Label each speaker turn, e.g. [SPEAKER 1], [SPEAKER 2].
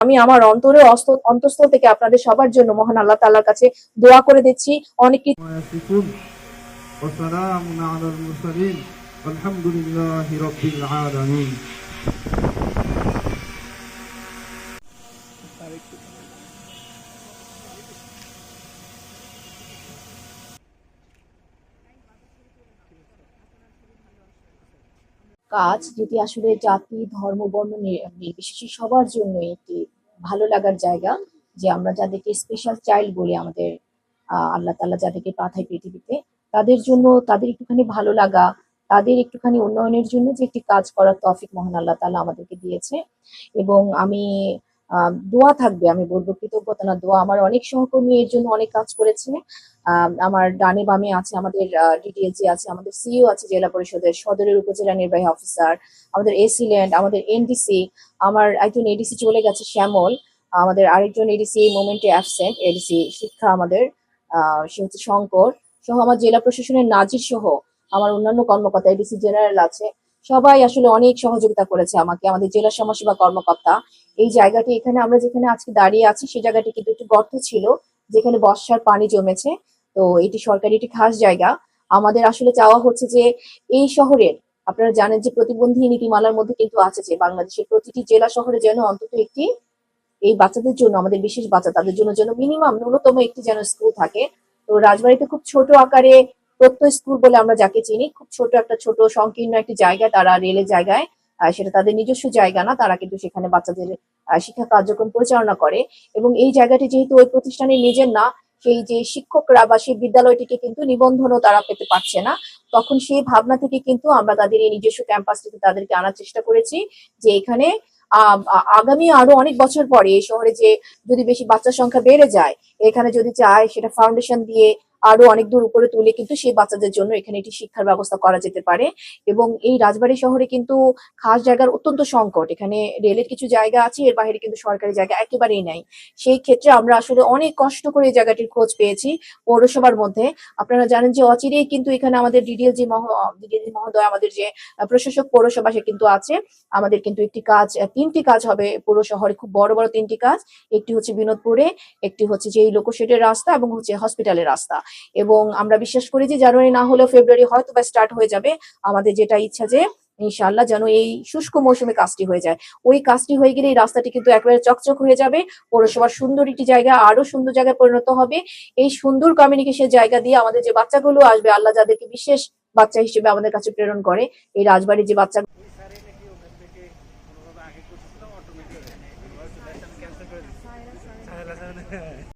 [SPEAKER 1] আমি আমার অন্তঃস্থল থেকে আপনাদের সবার জন্য মহান আল্লাহ তাআলার কাছে দোয়া করে দিচ্ছি। অনেক কাজ যেটি আসলে জাতি ধর্ম বর্ণ নির্বিশেষে সবার জন্য একটি ভালো লাগার জায়গা, যে আমরা যাদেরকে স্পেশাল চাইল্ড বলি, আমাদের আল্লাহ তাআলা যাদেরকে পাঠায় পৃথিবীতে, তাদের জন্য তাদের একটুখানি ভালো লাগা, তাদের একটুখানি উন্নয়নের জন্য যে একটি কাজ করার তৌফিক মহান আল্লাহ তাআলা আমাদেরকে দিয়েছে। এবং আমি দোয়া থাকবে, আমি বলবো কৃতজ্ঞতা না, দোয়া। আমার অনেক সহকর্মী এর জন্য অনেক কাজ করেছে। আমার ডানে বামে আছে আমাদের ডিডিএলজি আছে, আমাদের সিইও আছে, জেলা পরিষদের সদরের উপজেলা নির্বাহী অফিসার, আমাদের এসি ল্যান্ড, আমাদের এনডিসি, আমার একজন এডিসি চলে গেছে শ্যামল, আমাদের আরেকজন এডিসি এই মোমেন্টে অ্যাবসেন্ট, এডিসি শিক্ষা আমাদের সে হচ্ছে শঙ্কর, সহ আমার জেলা প্রশাসনের নাজির সহ আমার অন্যান্য কর্মকর্তা, এডিসি জেনারেল আছে, সবাই আসলে অনেক সহযোগিতা করেছে আমাকে। আমাদের জেলা সমাজসেবা কর্মকর্তা, এই জায়গাটি এখানে আমরা যেখানে আজকে দাঁড়িয়ে আছি সেই জায়গাটি কিন্তু একটু গর্ত ছিল, যেখানে বর্ষার পানি জমেছে। তো এটি সরকারি একটি খাস জায়গা। আমাদের আসলে চাওয়া হচ্ছে যে এই শহরের, আপনারা জানেন যে প্রতিবন্ধী নীতিমালার মধ্যে কিন্তু আছে যে বাংলাদেশের প্রতিটি জেলা শহরে যেন অন্তত একটি এই বাচ্চাদের জন্য, আমাদের বিশেষ বাচ্চা তাদের জন্য যেন মিনিমাম ন্যূনতম একটি যেন স্কুল থাকে। তো রাজবাড়িতে খুব ছোট আকারে প্রত্যয় স্কুল বলে আমরা যাকে চিনি, খুব ছোট একটা ছোট সংকীর্ণ একটি জায়গা, তারা রেলের জায়গায়, সেটা তাদের নিজস্ব জায়গা না, তারা কিন্তু সেখানে বাচ্চাদের শিক্ষা কার্যক্রম পরিচালনা করে। এবং এই জায়গাটি যেহেতু ওই প্রতিষ্ঠানের নিজের না, সেই যে শিক্ষকরা বা সেই বিদ্যালয়টিকে কিন্তু নিবন্ধনও তারা পেতে পারছে না, তখন সেই ভাবনা থেকে কিন্তু আমরা তাদের এই নিজস্ব ক্যাম্পাসটিতে তাদেরকে আনার চেষ্টা করেছি, যে এখানে আগামী আরো অনেক বছর পরে এই শহরে যে যদি বেশি বাচ্চার সংখ্যা বেড়ে যায়, এখানে যদি চায় সেটা ফাউন্ডেশন দিয়ে আরো অনেক দূর উপরে তুলে কিন্তু সেই বাচ্চাদের জন্য এখানে একটি শিক্ষার ব্যবস্থা করা যেতে পারে। এবং এই রাজবাড়ী শহরে কিন্তু খাস জায়গার অত্যন্ত সংকট, এখানে রেলের কিছু জায়গা আছে, এর বাইরে কিন্তু সরকারি জায়গা একেবারেই নাই। সেই ক্ষেত্রে আমরা আসলে অনেক কষ্ট করে এই জায়গাটির খোঁজ পেয়েছি পৌরসভার মধ্যে। আপনারা জানেন যে অচিরেই কিন্তু এখানে আমাদের ডিডিএলজি মহোদয়, আমাদের যে প্রশাসক পৌরসভা, সে কিন্তু আছে। আমাদের কিন্তু একটি কাজ, তিনটি কাজ হবে পুরো শহরে, খুব বড় বড় তিনটি কাজ। একটি হচ্ছে বিনোদপুরে, একটি হচ্ছে যে লোকোশেডের রাস্তা, এবং হচ্ছে হসপিটালের রাস্তা। এবং আমরা বিশ্বাস করি যে জানুয়ারি না হলেও ফেব্রুয়ারি হয়তো বা স্টার্ট হয়ে যাবে। আমাদের যেটা ইচ্ছা যে ইনশাআল্লাহ যেন এই শুষ্ক মৌসুমে কাজটি হয়ে যায়। ওই কাজটি হয়ে গেলে এই রাস্তাটি কিন্তু একেবারে চকচক হয়ে যাবে, পৌরসভার সুন্দর একটি জায়গা আরো সুন্দর জায়গায় পরিণত হবে। এই সুন্দর কমিউনিকেশন জায়গা দিয়ে আমাদের যে বাচ্চাগুলো আসবে, আল্লাহ যাদেরকে বিশেষ বাচ্চা হিসেবে আমাদের কাছে প্রেরণ করে, এই রাজবাড়ির যে বাচ্চা